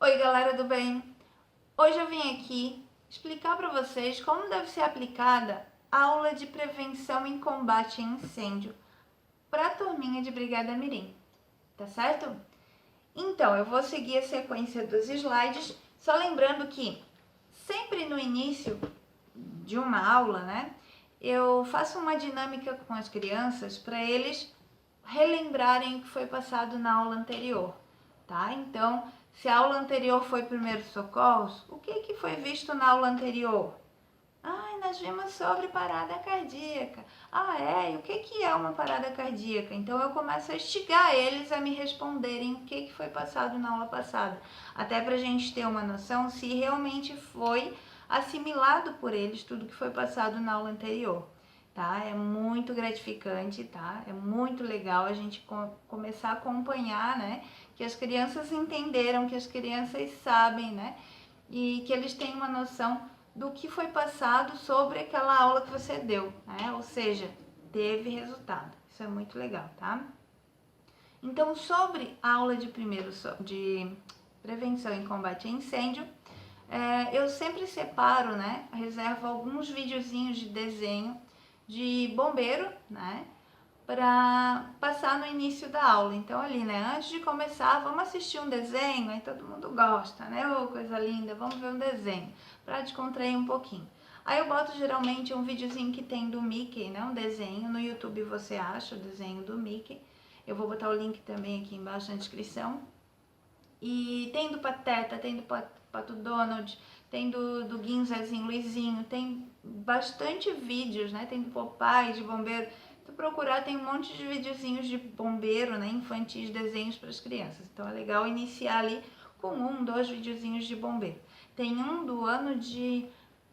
Oi galera do bem, hoje eu vim aqui explicar para vocês como deve ser aplicada a aula de prevenção em combate a incêndio para a turminha de Brigada Mirim, tá certo? Então, eu vou seguir a sequência dos slides, só lembrando que sempre no início de uma aula, né, eu faço uma dinâmica com as crianças para eles relembrarem o que foi passado na aula anterior, tá? Então, se a aula anterior foi primeiros socorros, o que foi visto na aula anterior? Nós vimos sobre parada cardíaca. E o que é uma parada cardíaca? Então eu começo a instigar eles a me responderem o que foi passado na aula passada, até para a gente ter uma noção se realmente foi assimilado por eles tudo que foi passado na aula anterior. Tá? É muito gratificante, tá? É muito legal a gente começar a acompanhar, né? Que as crianças entenderam, que as crianças sabem, né? E que eles têm uma noção do que foi passado sobre aquela aula que você deu, né? Ou seja, teve resultado. Isso é muito legal, tá? Então, sobre a aula de prevenção e combate a incêndio, eu sempre separo, né? Reservo alguns videozinhos de desenho de bombeiro, né? Para passar no início da aula. Então, ali, né? Antes de começar, vamos assistir um desenho, aí todo mundo gosta, né? Oh, coisa linda, vamos ver um desenho, para descontrair um pouquinho. Aí eu boto geralmente um videozinho que tem do Mickey, né? Um desenho, no YouTube você acha o desenho do Mickey. Eu vou botar o link também aqui embaixo na descrição. E tem do Pateta, tem do Pato Donald, tem do Guinzazinho, Luizinho, tem bastante vídeos, né? Tem do Popeye, de bombeiro. Se procurar, tem um monte de videozinhos de bombeiro, né? Infantis, desenhos para as crianças. Então é legal iniciar ali com dois videozinhos de bombeiro. Tem um do ano de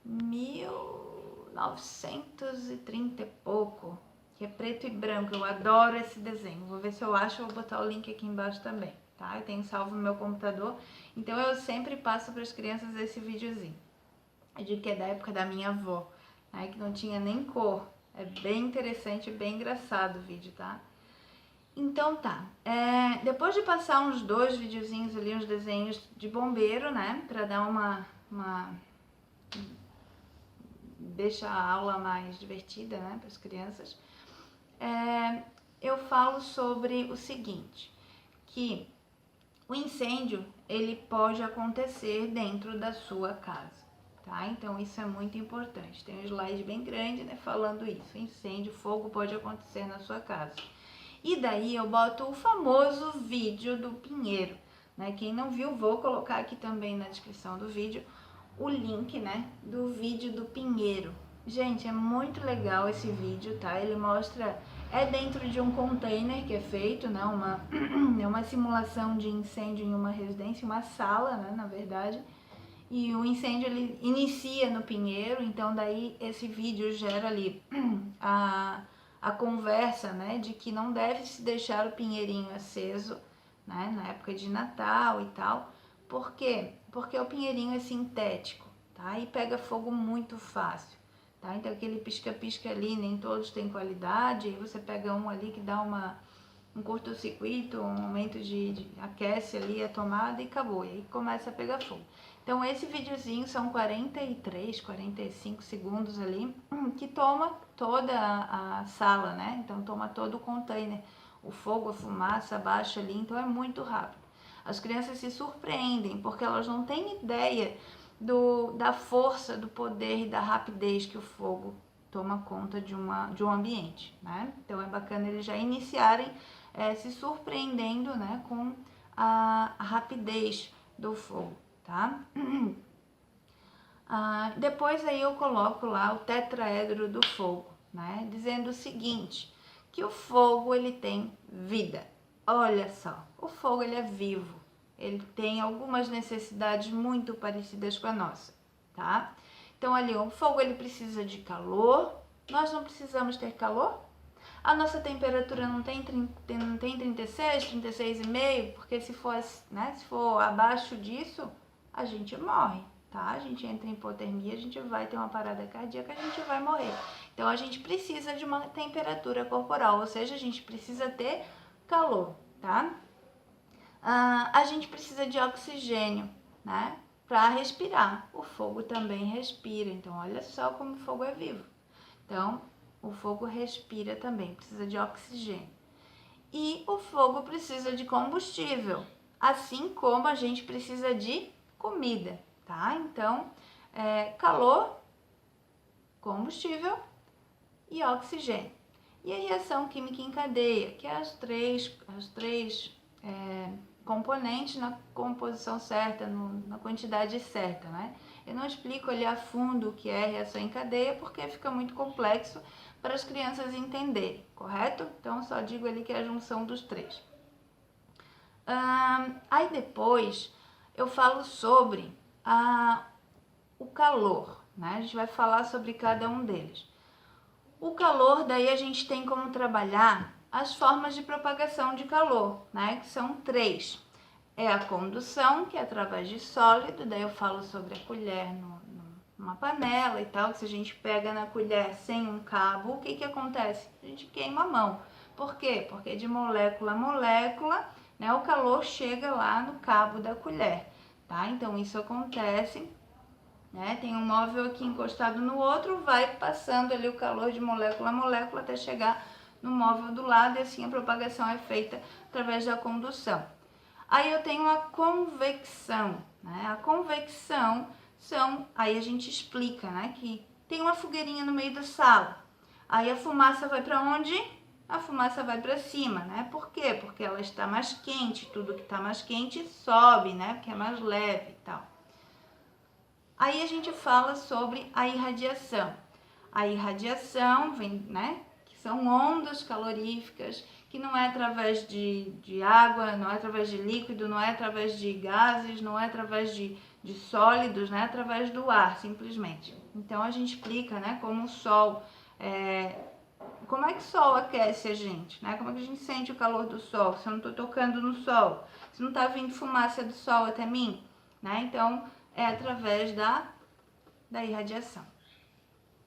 1930 e pouco, que é preto e branco. Eu adoro esse desenho. Vou ver se eu acho, vou botar o link aqui embaixo também. Tá? Eu tenho salvo no meu computador, então eu sempre passo para as crianças esse videozinho. Eu digo que é da época da minha avó, né, que não tinha nem cor. É bem interessante, bem engraçado o vídeo, tá? Então tá, depois de passar uns dois videozinhos ali, uns desenhos de bombeiro, né, para dar deixa a aula mais divertida, né, para as crianças, eu falo sobre o seguinte, que o incêndio, ele pode acontecer dentro da sua casa, tá? Então, isso é muito importante. Tem um slide bem grande, né, falando isso. Incêndio, fogo pode acontecer na sua casa. E daí eu boto o famoso vídeo do pinheiro, né? Quem não viu, vou colocar aqui também na descrição do vídeo o link, né, do vídeo do pinheiro. Gente, é muito legal esse vídeo, tá? Ele mostra, dentro de um container que é feito, né, é uma simulação de incêndio em uma residência, uma sala, né, na verdade. E o incêndio, ele inicia no pinheiro, então daí esse vídeo gera ali a conversa, né, de que não deve se deixar o pinheirinho aceso, né, na época de Natal e tal. Por quê? Porque o pinheirinho é sintético, tá? E pega fogo muito fácil, tá? Então aquele pisca-pisca ali, nem todos têm qualidade, aí você pega um ali que dá um curto-circuito, um momento de aquece ali a tomada e acabou, e aí começa a pegar fogo. Então esse videozinho são 43, 45 segundos ali, que toma toda a sala, né? Então toma todo o container, o fogo, a fumaça abaixo ali, então é muito rápido. As crianças se surpreendem porque elas não têm ideia da força, do poder e da rapidez que o fogo toma conta de um ambiente, né? Então é bacana eles já iniciarem se surpreendendo, né, com a rapidez do fogo, tá? Depois aí eu coloco lá o tetraedro do fogo, né, dizendo o seguinte, que o fogo ele tem vida. Olha só, o fogo ele é vivo, ele tem algumas necessidades muito parecidas com a nossa, tá? Então ali o fogo ele precisa de calor, nós não precisamos ter calor? A nossa temperatura não tem 36, 36,5, porque se for, né, se for abaixo disso, a gente morre, tá? A gente entra em hipotermia, a gente vai ter uma parada cardíaca, a gente vai morrer. Então a gente precisa de uma temperatura corporal, ou seja, a gente precisa ter calor, tá? A gente precisa de oxigênio. né, para respirar. O fogo também respira, então olha só como o fogo é vivo. Então, o fogo respira também, precisa de oxigênio. E o fogo precisa de combustível, assim como a gente precisa de comida, tá? Então, calor, combustível e oxigênio. E a reação química em cadeia, que é as três componentes na composição certa, na quantidade certa, né? Eu não explico ali a fundo o que é reação em cadeia, porque fica muito complexo para as crianças entenderem, correto? Então, só digo ali que é a junção dos três. Aí depois eu falo sobre o calor, né? A gente vai falar sobre cada um deles. O calor, daí a gente tem como trabalhar as formas de propagação de calor, né? Que são três. É a condução, que é através de sólido, daí eu falo sobre a colher numa panela e tal, que se a gente pega na colher sem um cabo, o que acontece? A gente queima a mão. Por quê? Porque de molécula a molécula, né, o calor chega lá no cabo da colher, tá? Então isso acontece, né? Tem um móvel aqui encostado no outro, vai passando ali o calor de molécula a molécula até chegar no móvel do lado e assim a propagação é feita através da condução. Aí eu tenho a convecção, né? A convecção aí a gente explica, né, que tem uma fogueirinha no meio da sala. Aí a fumaça vai para onde? A fumaça vai para cima, né? Por quê? Porque ela está mais quente, tudo que está mais quente sobe, né? Porque é mais leve e tal. Aí a gente fala sobre a irradiação. A irradiação vem, né? Que são ondas caloríficas, que não é através de água, não é através de líquido, não é através de gases, não é através de sólidos, né? É através do ar, simplesmente. Então a gente explica, né? Como o sol, como é que o sol aquece a gente, né? Como é que a gente sente o calor do sol? Se eu não estou tocando no sol, se não está vindo fumaça do sol até mim, né? Então é através da irradiação,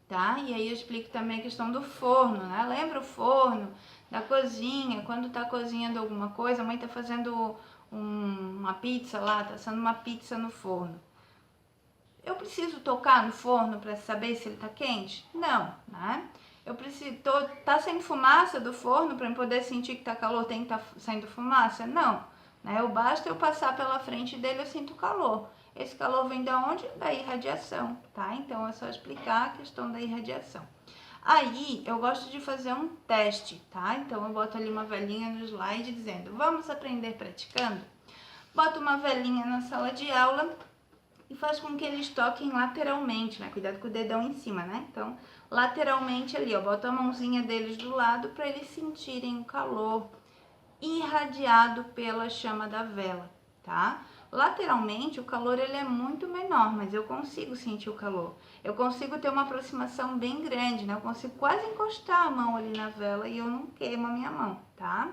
tá? E aí eu explico também a questão do forno, né? Lembra o forno da cozinha, quando tá cozinhando alguma coisa, a mãe tá fazendo uma pizza lá, tá assando uma pizza no forno. Eu preciso tocar no forno para saber se ele tá quente? Não, né? Eu preciso, tá saindo fumaça do forno para eu poder sentir que tá calor, tem que tá saindo fumaça? Não, né? Basta eu passar pela frente dele, eu sinto calor. Esse calor vem da onde? Da irradiação, tá? Então é só explicar a questão da irradiação. Aí eu gosto de fazer um teste, tá? Então eu boto ali uma velhinha no slide dizendo: vamos aprender praticando? Boto uma velhinha na sala de aula e faz com que eles toquem lateralmente, né? Cuidado com o dedão em cima, né? Então, lateralmente ali, ó, boto a mãozinha deles do lado para eles sentirem o calor irradiado pela chama da vela, tá? Lateralmente, o calor ele é muito menor, mas eu consigo sentir o calor. Eu consigo ter uma aproximação bem grande, né? Eu consigo quase encostar a mão ali na vela e eu não queimo a minha mão, tá?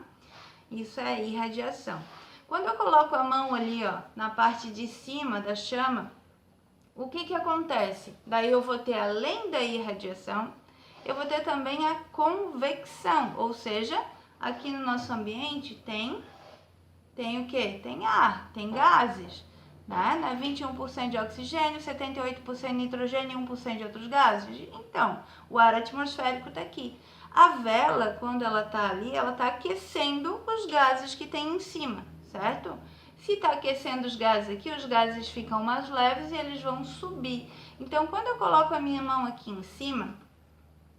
Isso é irradiação. Quando eu coloco a mão ali, ó, na parte de cima da chama, o que acontece? Daí eu vou ter, além da irradiação, eu vou ter também a convecção, ou seja, aqui no nosso ambiente tem o quê? Tem ar, tem gases, né? 21% de oxigênio, 78% de nitrogênio e 1% de outros gases. Então, o ar atmosférico está aqui. A vela, quando ela está ali, ela está aquecendo os gases que tem em cima, certo? Se está aquecendo os gases aqui, os gases ficam mais leves e eles vão subir. Então, quando eu coloco a minha mão aqui em cima,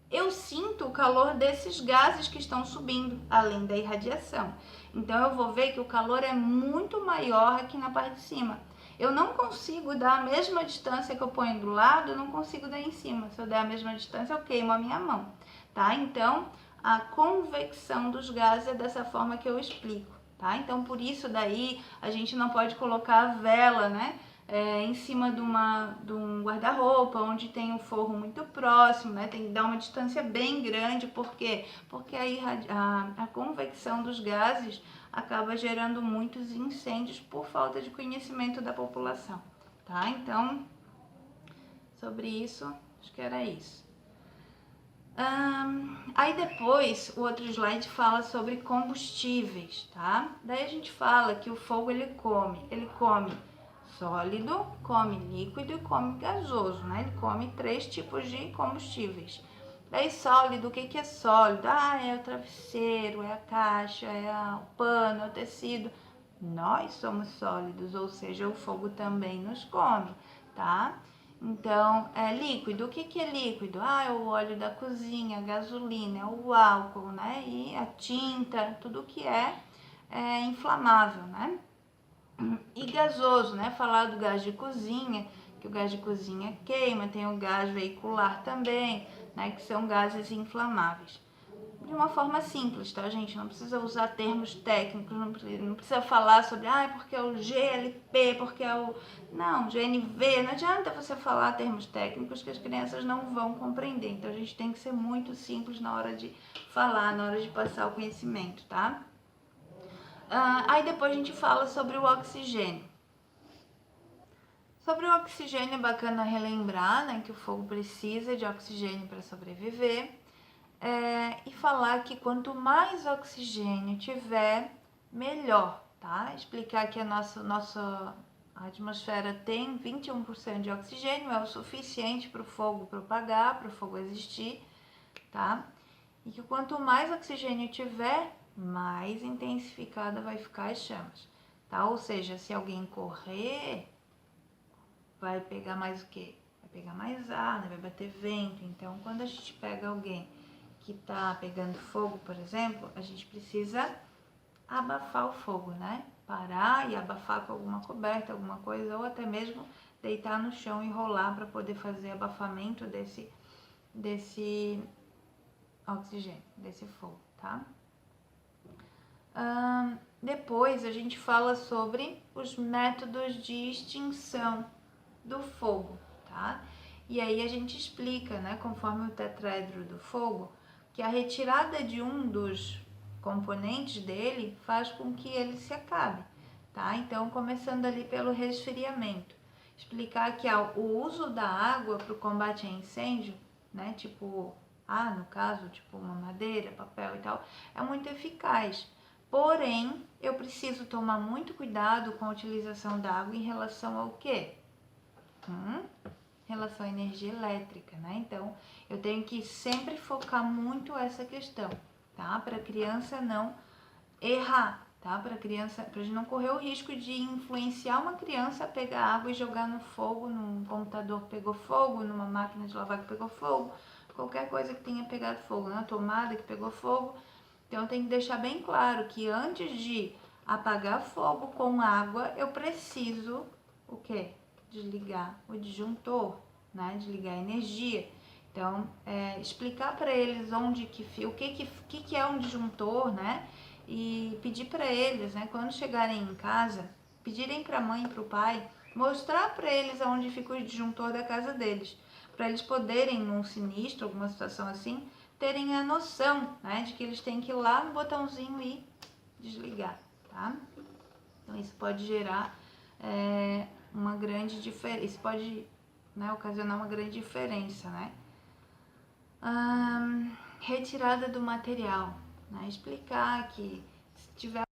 eu sinto o calor desses gases que estão subindo, além da irradiação. Então eu vou ver que o calor é muito maior aqui na parte de cima. Eu não consigo dar a mesma distância que eu ponho do lado, eu não consigo dar em cima. Se eu der a mesma distância, eu queimo a minha mão, tá? Então, a convecção dos gases é dessa forma que eu explico, tá? Então, por isso daí, a gente não pode colocar a vela, né? Em cima de um guarda-roupa, onde tem um forro muito próximo, né? Tem que dar uma distância bem grande, por quê? Porque aí a convecção dos gases acaba gerando muitos incêndios por falta de conhecimento da população, tá? Então, sobre isso, acho que era isso. Aí depois, o outro slide fala sobre combustíveis, tá? Daí a gente fala que o fogo ele come sólido, come líquido e come gasoso, né? Ele come 3 tipos de combustíveis. Daí sólido, o que é sólido? Ah, é o travesseiro, é a caixa, é o pano, é o tecido. Nós somos sólidos, ou seja, o fogo também nos come, tá? Então, é líquido. O que é líquido? Ah, é o óleo da cozinha, a gasolina, é o álcool, né? E a tinta, tudo que é inflamável, né? E gasoso, né? Falar do gás de cozinha, que o gás de cozinha queima, tem o gás veicular também, né? Que são gases inflamáveis. De uma forma simples, tá, gente? Não precisa usar termos técnicos, não precisa falar sobre, porque é o GLP, porque é o... Não, GNV, não adianta você falar termos técnicos que as crianças não vão compreender. Então, a gente tem que ser muito simples na hora de falar, na hora de passar o conhecimento, tá? Aí depois a gente fala sobre o oxigênio. Sobre o oxigênio é bacana relembrar, né, que o fogo precisa de oxigênio para sobreviver. E falar que quanto mais oxigênio tiver, melhor, tá? Explicar que a nossa atmosfera tem 21% de oxigênio, é o suficiente para o fogo propagar, para o fogo existir, tá? E que quanto mais oxigênio tiver, mais intensificada vai ficar as chamas, tá? Ou seja, se alguém correr, vai pegar mais o quê? Vai pegar mais ar, né? Vai bater vento. Então, quando a gente pega alguém que tá pegando fogo, por exemplo, a gente precisa abafar o fogo, né? Parar e abafar com alguma coberta, alguma coisa, ou até mesmo deitar no chão e rolar para poder fazer abafamento desse oxigênio, desse fogo, tá? Depois a gente fala sobre os métodos de extinção do fogo, tá? E aí a gente explica, né, conforme o tetraedro do fogo, que a retirada de um dos componentes dele faz com que ele se acabe, tá? Então, começando ali pelo resfriamento, explicar que o uso da água para o combate a incêndio, né, tipo, no caso, tipo uma madeira, papel e tal, é muito eficaz. Porém, eu preciso tomar muito cuidado com a utilização da água em relação ao quê? Relação à energia elétrica, né? Então, eu tenho que sempre focar muito essa questão, tá? Para a criança não errar, tá? Para a gente não correr o risco de influenciar uma criança a pegar água e jogar no fogo, num computador que pegou fogo, numa máquina de lavar que pegou fogo, qualquer coisa que tenha pegado fogo, na tomada que pegou fogo. Então, eu tenho que deixar bem claro que antes de apagar fogo com água, eu preciso o quê? Desligar o disjuntor, né? Desligar a energia. Então, explicar para eles o que é um disjuntor, né? E pedir para eles, né? Quando chegarem em casa, pedirem para a mãe e para o pai mostrar para eles aonde fica o disjuntor da casa deles, para eles poderem, num sinistro, alguma situação assim, terem a noção, né? De que eles têm que ir lá no botãozinho e desligar, tá? Então, isso pode gerar uma grande diferença, isso pode, né, ocasionar uma grande diferença, né? Retirada do material, né? Explicar que se tiver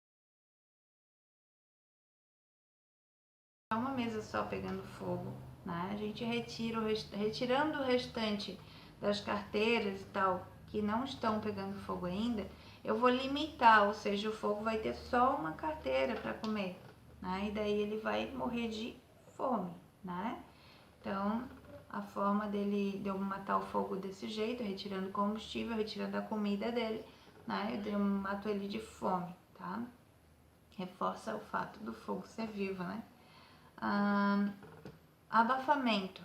uma mesa só pegando fogo, né, a gente retirando o restante das carteiras e tal, que não estão pegando fogo ainda, eu vou limitar, ou seja, o fogo vai ter só uma carteira para comer, né? E daí ele vai morrer de fome, né? Então, a forma de eu matar o fogo desse jeito, retirando combustível, retirando a comida dele, né? Eu mato ele de fome, tá? Reforça o fato do fogo ser vivo, né? Abafamento.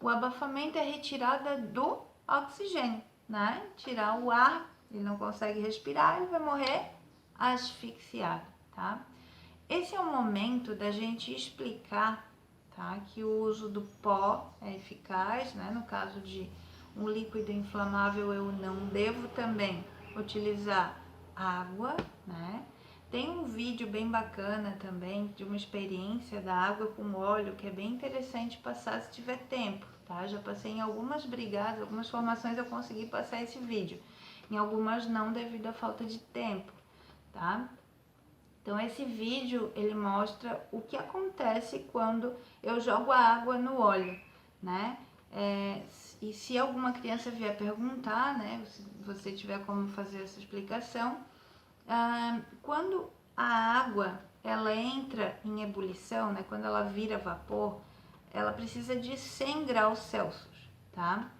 O abafamento é a retirada do oxigênio, né? Tirar o ar, ele não consegue respirar, ele vai morrer asfixiado, tá? Esse é o momento da gente explicar, tá? Que o uso do pó é eficaz, né? No caso de um líquido inflamável, eu não devo também utilizar água, né? Tem um vídeo bem bacana também de uma experiência da água com óleo que é bem interessante passar se tiver tempo, tá? Já passei em algumas brigadas, algumas formações eu consegui passar esse vídeo, em algumas não devido à falta de tempo, tá? Então esse vídeo ele mostra o que acontece quando eu jogo a água no óleo, né? E se alguma criança vier perguntar, né, se você tiver como fazer essa explicação, quando a água ela entra em ebulição, né, quando ela vira vapor, ela precisa de 100 graus Celsius, tá?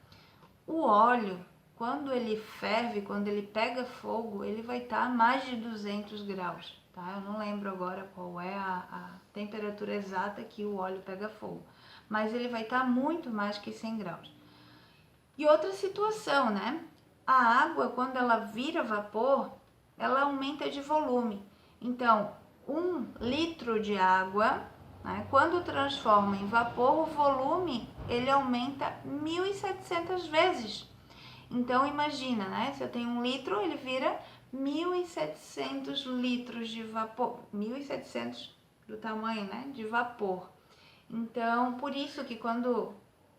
O óleo, quando ele ferve, quando ele pega fogo, ele vai estar a mais de 200 graus, tá? Eu não lembro agora qual é a temperatura exata que o óleo pega fogo, mas ele vai estar muito mais que 100 graus. E outra situação, né? A água, quando ela vira vapor, ela aumenta de volume. Então, 1 litro de água, né, quando transforma em vapor, o volume ele aumenta 1.700 vezes. Então, imagina, né? Se eu tenho 1 litro, ele vira 1.700 litros de vapor. 1.700 do tamanho, né? De vapor. Então, por isso que quando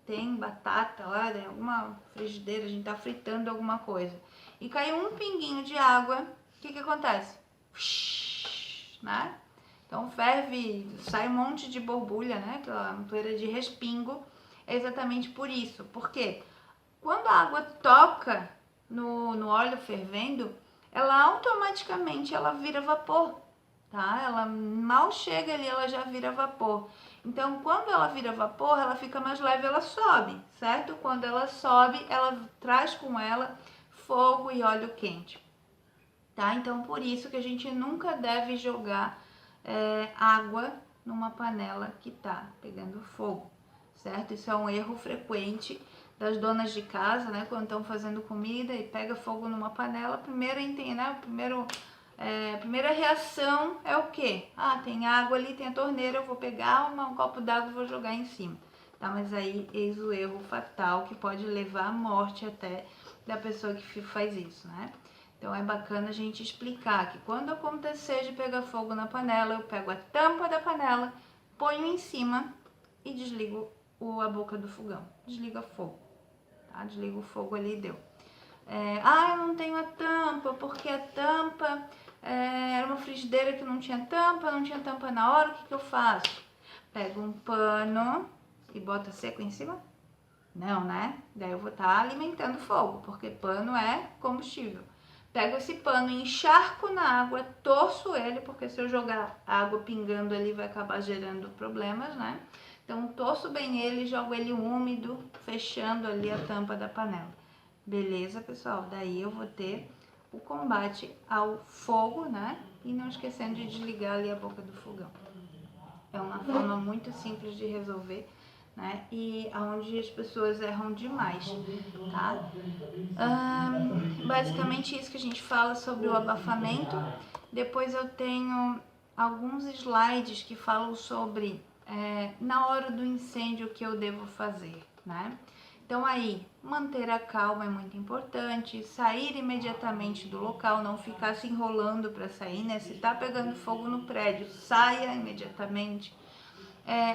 tem batata lá, né, alguma frigideira, a gente tá fritando alguma coisa, e caiu um pinguinho de água, o que acontece? Né? Então ferve, sai um monte de borbulha, né? Aquela poeira de respingo. É exatamente por isso. Porque quando a água toca no óleo fervendo, ela automaticamente ela vira vapor, tá? Ela mal chega ali, ela já vira vapor. Então, quando ela vira vapor, ela fica mais leve, ela sobe, certo? Quando ela sobe, ela traz com ela fogo e óleo quente, tá? Então, por isso que a gente nunca deve jogar água numa panela que tá pegando fogo, certo? Isso é um erro frequente das donas de casa, né? Quando estão fazendo comida e pega fogo numa panela, primeiro entende, né? A primeira reação é o quê? Ah, tem água ali, tem a torneira, eu vou pegar um copo d'água e vou jogar em cima. Tá? Mas aí eis o erro fatal que pode levar à morte até da pessoa que faz isso, né? Então é bacana a gente explicar que quando acontecer de pegar fogo na panela, eu pego a tampa da panela, ponho em cima e desligo a boca do fogão. Desliga fogo, tá? Desliga o fogo ali e deu. Eu não tenho a tampa, porque a tampa era uma frigideira que não tinha tampa na hora, o que eu faço? Pego um pano e boto seco em cima? Não, né? Daí eu vou estar alimentando fogo, porque pano é combustível. Pego esse pano, encharco na água, torço ele, porque se eu jogar água pingando ali vai acabar gerando problemas, né? Então torço bem ele, jogo ele úmido, fechando ali a tampa da panela. Beleza, pessoal? Daí eu vou ter o combate ao fogo, né? E não esquecendo de desligar ali a boca do fogão. É uma forma muito simples de resolver, né? E onde as pessoas erram demais, tá? Basicamente isso que a gente fala sobre o abafamento. Depois eu tenho alguns slides que falam sobre na hora do incêndio o que eu devo fazer, né? Então aí, manter a calma é muito importante, sair imediatamente do local, não ficar se enrolando para sair, né? Se tá pegando fogo no prédio, saia imediatamente.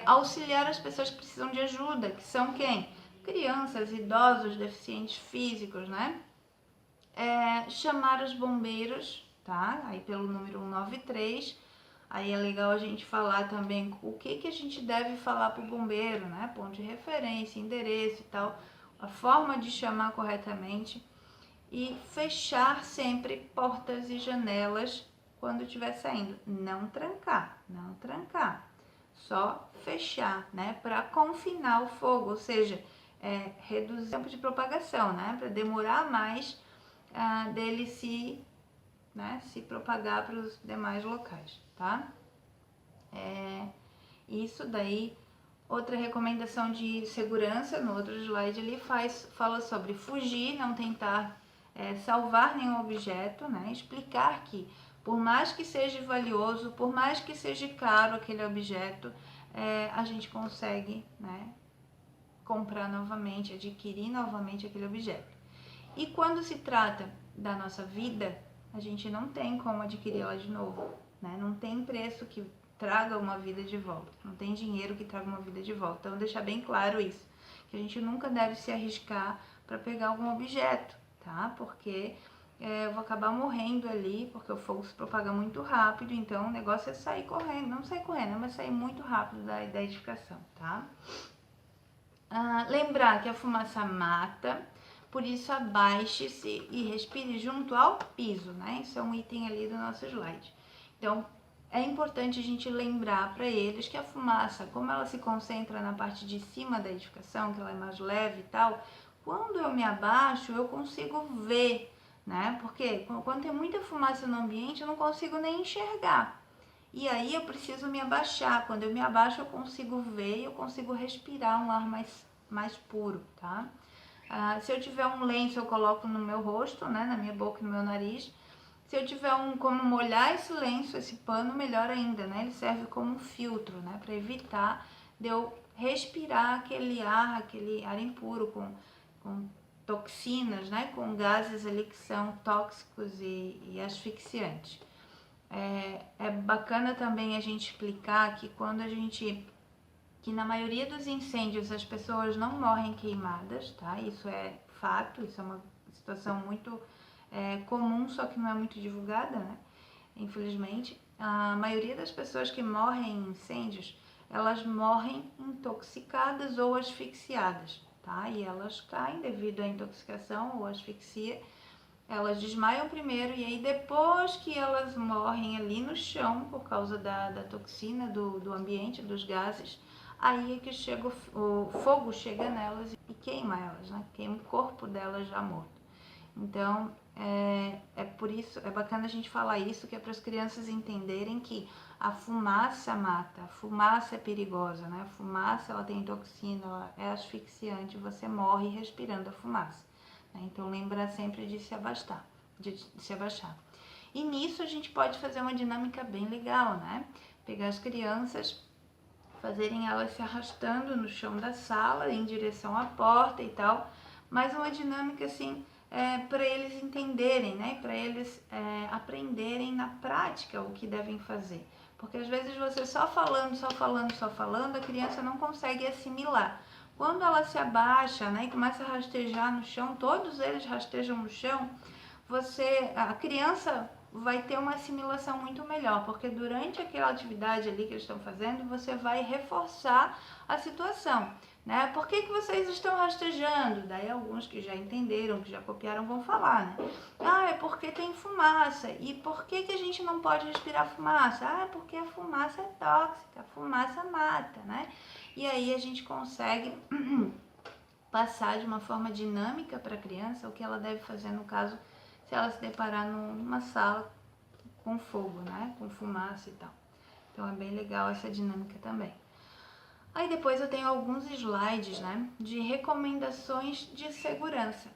Auxiliar as pessoas que precisam de ajuda, que são quem? Crianças, idosos, deficientes físicos, né? Chamar os bombeiros, tá? Aí pelo número 193. Aí é legal a gente falar também o que a gente deve falar para o bombeiro, né? Ponto de referência, endereço e tal, a forma de chamar corretamente e fechar sempre portas e janelas quando estiver saindo. Não trancar, não trancar. Só fechar, né? Para confinar o fogo, ou seja, reduzir o tempo de propagação, né? Para demorar mais dele se propagar para os demais locais, tá? Isso daí. Outra recomendação de segurança, no outro slide ele fala sobre fugir, não tentar salvar nenhum objeto, né? Explicar que por mais que seja valioso, por mais que seja caro aquele objeto, a gente consegue, né, comprar novamente, adquirir novamente aquele objeto. E quando se trata da nossa vida, a gente não tem como adquirir ela de novo, né? Não tem preço que traga uma vida de volta, não tem dinheiro que traga uma vida de volta. Então, deixar bem claro isso, que a gente nunca deve se arriscar para pegar algum objeto, tá? Porque eu vou acabar morrendo ali, porque o fogo se propaga muito rápido, então o negócio é sair correndo, não sair correndo, mas sair muito rápido da edificação, tá? Lembrar que a fumaça mata, por isso abaixe-se e respire junto ao piso, né? Isso é um item ali do nosso slide. Então, é importante a gente lembrar para eles que a fumaça, como ela se concentra na parte de cima da edificação, que ela é mais leve e tal, quando eu me abaixo, eu consigo ver, né? Porque quando tem muita fumaça no ambiente, eu não consigo nem enxergar. E aí eu preciso me abaixar. Quando eu me abaixo, eu consigo ver e eu consigo respirar um ar mais puro, tá? Se eu tiver um lenço, eu coloco no meu rosto, né? Na minha boca e no meu nariz. Se eu tiver como molhar esse lenço, esse pano, melhor ainda, né? Ele serve como um filtro, né? Para evitar de eu respirar aquele ar impuro com toxinas, né? Com gases ali que são tóxicos e asfixiantes. É bacana também a gente explicar que que na maioria dos incêndios as pessoas não morrem queimadas, tá? Isso é fato, isso é uma situação muito comum, só que não é muito divulgada, né? Infelizmente, a maioria das pessoas que morrem em incêndios, elas morrem intoxicadas ou asfixiadas, tá? E elas caem devido à intoxicação ou asfixia. Elas desmaiam primeiro e aí depois que elas morrem ali no chão por causa da toxina do ambiente, dos gases, aí é que chega o fogo chega nelas e queima elas, né? Queima o corpo delas já morto. Então, por isso, é bacana a gente falar isso, que é para as crianças entenderem que a fumaça mata, a fumaça é perigosa, né? A fumaça, ela tem toxina, ela é asfixiante, você morre respirando a fumaça. Então, lembrar sempre de se abaixar, E nisso a gente pode fazer uma dinâmica bem legal, né? Pegar as crianças, fazerem elas se arrastando no chão da sala em direção à porta e tal, mas uma dinâmica assim para eles entenderem, né? Para eles aprenderem na prática o que devem fazer. Porque às vezes você só falando, a criança não consegue assimilar. Quando ela se abaixa, né, e começa a rastejar no chão, todos eles rastejam no chão, a criança vai ter uma assimilação muito melhor, porque durante aquela atividade ali que eles estão fazendo, você vai reforçar a situação, né? Por que vocês estão rastejando? Daí alguns que já entenderam, que já copiaram, vão falar, né? É porque tem fumaça. E por que a gente não pode respirar fumaça? É porque a fumaça é tóxica, a fumaça mata, né? E aí a gente consegue passar de uma forma dinâmica para a criança o que ela deve fazer no caso se ela se deparar numa sala com fogo, né? Com fumaça e tal. Então é bem legal essa dinâmica também. Aí depois eu tenho alguns slides, né? De recomendações de segurança,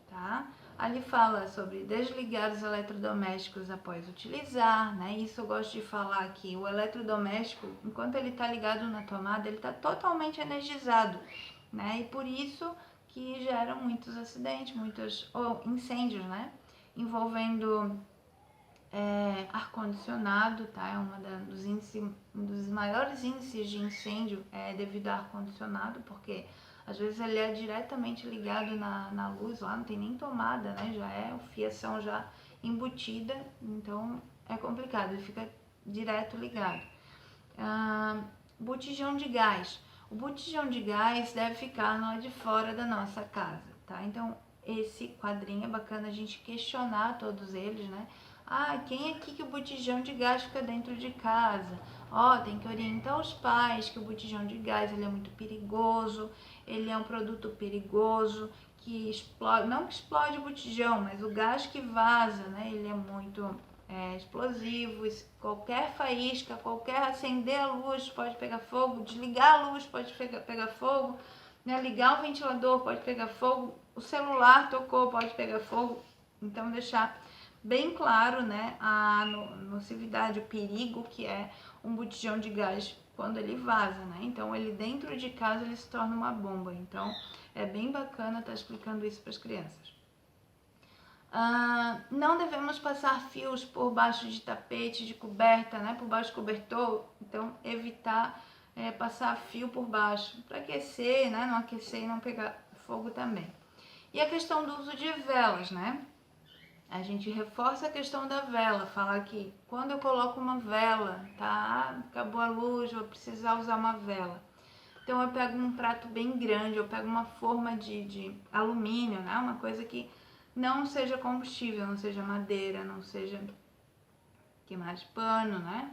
tá? Ali fala sobre desligar os eletrodomésticos após utilizar, né? Isso eu gosto de falar que o eletrodoméstico, enquanto ele está ligado na tomada, ele está totalmente energizado, né? E por isso que geram muitos acidentes, muitos incêndios, né? Envolvendo ar-condicionado, tá? É um dos maiores índices de incêndio devido ao ar-condicionado, porque às vezes ele é diretamente ligado na luz, lá não tem nem tomada, né? Já é a fiação já embutida, então é complicado, ele fica direto ligado. Botijão de gás. O botijão de gás deve ficar no lado de fora da nossa casa, tá? Então esse quadrinho é bacana a gente questionar todos eles, né? Quem aqui que o botijão de gás fica dentro de casa? Tem que orientar os pais que o botijão de gás ele é muito perigoso, ele é um produto perigoso, que explode, não que explode o botijão, mas o gás que vaza, né? Ele é muito explosivo, qualquer faísca, qualquer acender a luz pode pegar fogo, desligar a luz pode pegar fogo, né? Ligar o ventilador pode pegar fogo, o celular tocou pode pegar fogo, então deixar bem claro, né, a nocividade, o perigo que é um botijão de gás quando ele vaza, né? Então ele dentro de casa ele se torna uma bomba, então é bem bacana estar explicando isso para as crianças. Não devemos passar fios por baixo de tapete, de coberta, né? Por baixo do cobertor. Então, evitar passar fio por baixo para aquecer, né? Não aquecer e não pegar fogo também. E a questão do uso de velas, né? A gente reforça a questão da vela, fala que quando eu coloco uma vela, tá? Acabou a luz, vou precisar usar uma vela. Então eu pego um prato bem grande, eu pego uma forma de alumínio, né? Uma coisa que não seja combustível, não seja madeira, não seja que mais pano, né?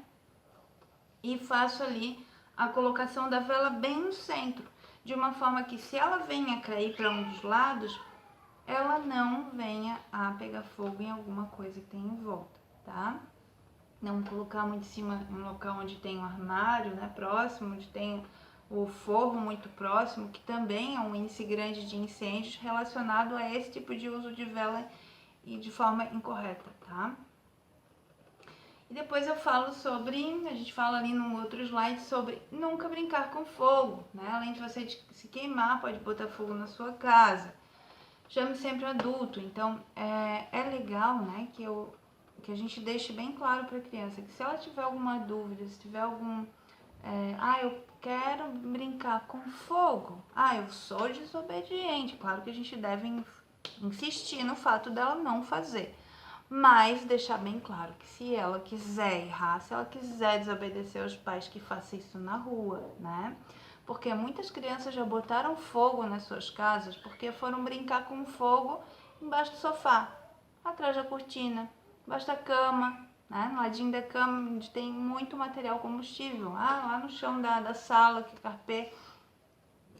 E faço ali a colocação da vela bem no centro, de uma forma que se ela venha cair para um dos lados, ela não venha a pegar fogo em alguma coisa que tem em volta, tá? Não colocar muito em cima, em um local onde tem um armário, né, próximo, onde tem o forro muito próximo, que também é um índice grande de incêndios relacionado a esse tipo de uso de vela e de forma incorreta, tá? E depois eu falo sobre, a gente fala ali no outro slide sobre nunca brincar com fogo, né? Além de você se queimar, pode botar fogo na sua casa. Chame sempre adulto, então é legal, né, que a gente deixe bem claro para a criança que se ela tiver alguma dúvida, se tiver algum, eu quero brincar com fogo, eu sou desobediente, claro que a gente deve insistir no fato dela não fazer, mas deixar bem claro que se ela quiser errar, se ela quiser desobedecer aos pais, que faça isso na rua, né? Porque muitas crianças já botaram fogo nas suas casas porque foram brincar com fogo embaixo do sofá, atrás da cortina, embaixo da cama, né? No ladinho da cama onde tem muito material combustível, lá no chão da sala, que carpê.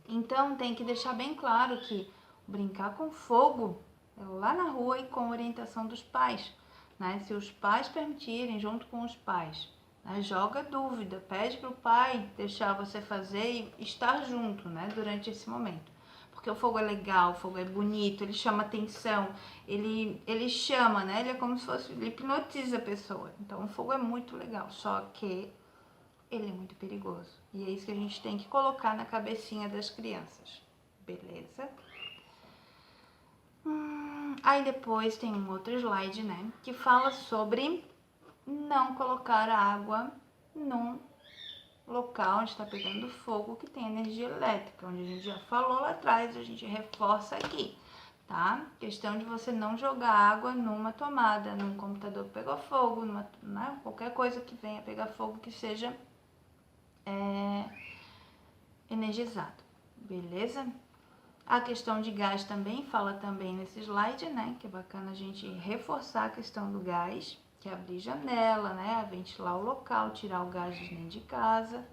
Então tem que deixar bem claro que brincar com fogo é lá na rua e com orientação dos pais, né? Se os pais permitirem, junto com os pais, né? Joga dúvida, pede para o pai deixar você fazer e estar junto, né? Durante esse momento. Porque o fogo é legal, o fogo é bonito, ele chama atenção, ele chama, né? Ele é como se fosse, ele hipnotiza a pessoa. Então o fogo é muito legal, só que ele é muito perigoso. E é isso que a gente tem que colocar na cabecinha das crianças. Beleza? Aí depois tem um outro slide, né? Que fala sobre não colocar água num local onde está pegando fogo que tem energia elétrica. Onde a gente já falou lá atrás, a gente reforça aqui, tá? Questão de você não jogar água numa tomada, num computador que pegou fogo, né? Qualquer coisa que venha pegar fogo que seja energizado, beleza? A questão de gás também fala também nesse slide, né? Que é bacana a gente reforçar a questão do gás, que é abrir janela, né? Ventilar o local, tirar o gás de dentro de casa.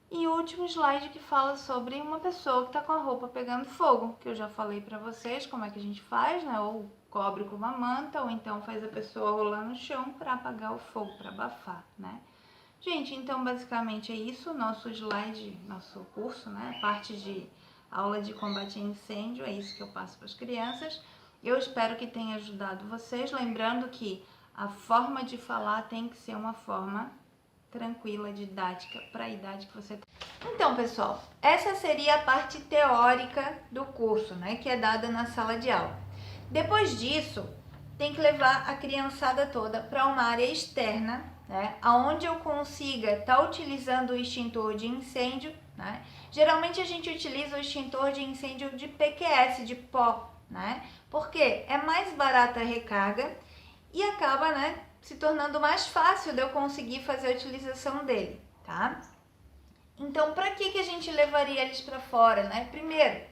E o último slide que fala sobre uma pessoa que está com a roupa pegando fogo, que eu já falei para vocês como é que a gente faz, né? Ou cobre com uma manta, ou então faz a pessoa rolar no chão para apagar o fogo, para abafar, né? Gente, então basicamente é isso, nosso slide, nosso curso, né? Parte de aula de combate a incêndio, é isso que eu passo para as crianças. Eu espero que tenha ajudado vocês, lembrando que a forma de falar tem que ser uma forma tranquila, didática, para a idade que você tem. Então, pessoal, essa seria a parte teórica do curso, né? Que é dada na sala de aula. Depois disso, tem que levar a criançada toda para uma área externa, né, onde eu consiga estar utilizando o extintor de incêndio, né? Geralmente a gente utiliza o extintor de incêndio de PQS, de pó, né? Porque é mais barata a recarga e acaba, né, se tornando mais fácil de eu conseguir fazer a utilização dele, tá? Então, para que a gente levaria eles para fora, né? Primeiro,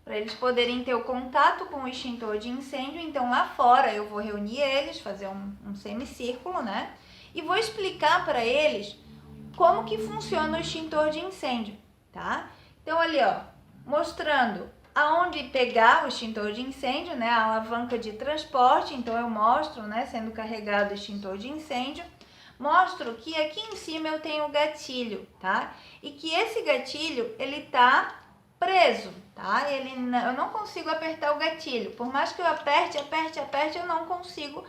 para eles poderem ter o contato com o extintor de incêndio. Então lá fora eu vou reunir eles, fazer um semicírculo, né? E vou explicar para eles como que funciona o extintor de incêndio, tá? Então ali, ó, mostrando aonde pegar o extintor de incêndio, né? A alavanca de transporte, então eu mostro, né, sendo carregado o extintor de incêndio. Mostro que aqui em cima eu tenho o gatilho, tá? E que esse gatilho, ele tá preso, tá? Eu não consigo apertar o gatilho. Por mais que eu aperte, eu não consigo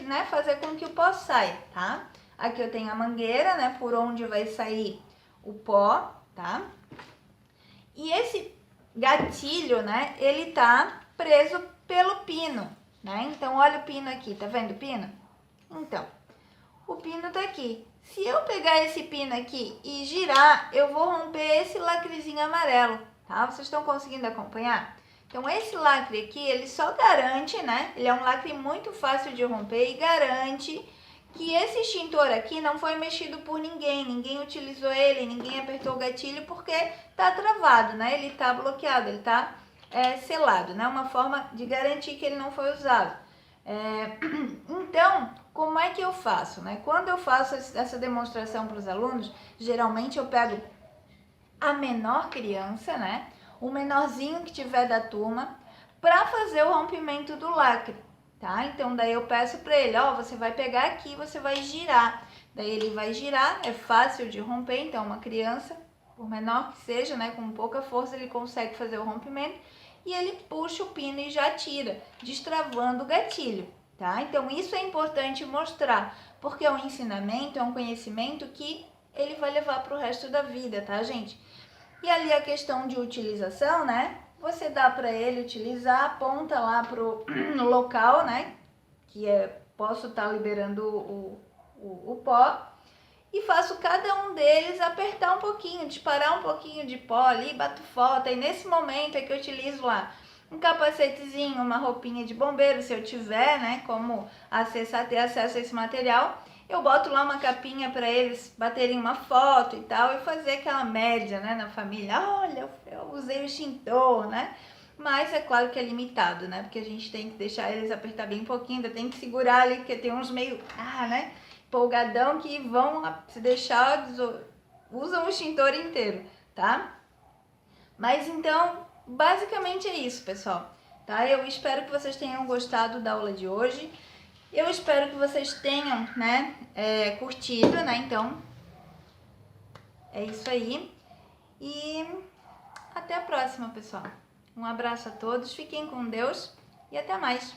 né, fazer com que o pó saia, tá? Aqui eu tenho a mangueira, né, por onde vai sair o pó, tá? E esse gatilho, né, ele tá preso pelo pino, né? Então, olha o pino aqui, tá vendo o pino? Então, o pino tá aqui. Se eu pegar esse pino aqui e girar, eu vou romper esse lacrezinho amarelo, tá? Vocês estão conseguindo acompanhar? Então esse lacre aqui, ele só garante, né? Ele é um lacre muito fácil de romper e garante que esse extintor aqui não foi mexido por ninguém, ninguém utilizou ele, ninguém apertou o gatilho porque tá travado, né? Ele tá bloqueado, ele tá selado, né? Uma forma de garantir que ele não foi usado. Então, como é que eu faço, né? Quando eu faço essa demonstração para os alunos, geralmente eu pego a menor criança, né? O menorzinho que tiver da turma, para fazer o rompimento do lacre, tá? Então daí eu peço para ele, ó, você vai pegar aqui, você vai girar. Daí ele vai girar, é fácil de romper, então uma criança, por menor que seja, né, com pouca força, ele consegue fazer o rompimento e ele puxa o pino e já tira, destravando o gatilho, tá? Então isso é importante mostrar, porque o ensinamento é um conhecimento que ele vai levar para o resto da vida, tá, gente? E ali a questão de utilização, né? Você dá para ele utilizar, aponta lá pro local, né? Que posso estar liberando o pó. E faço cada um deles apertar um pouquinho, disparar um pouquinho de pó ali, bato foto. E nesse momento é que eu utilizo lá um capacetezinho, uma roupinha de bombeiro, se eu tiver, né? Como ter acesso a esse material. Eu boto lá uma capinha para eles baterem uma foto e tal, e fazer aquela média, né, na família. Olha, eu usei o extintor, né? Mas é claro que é limitado, né? Porque a gente tem que deixar eles apertar bem pouquinho, ainda tem que segurar ali, porque tem uns meio, né? Empolgadão que vão se deixar, usam o extintor inteiro, tá? Mas então, basicamente é isso, pessoal. Tá? Eu espero que vocês tenham gostado da aula de hoje. Eu espero que vocês tenham, né, curtido, né? Então, é isso aí. E até a próxima, pessoal. Um abraço a todos, fiquem com Deus e até mais.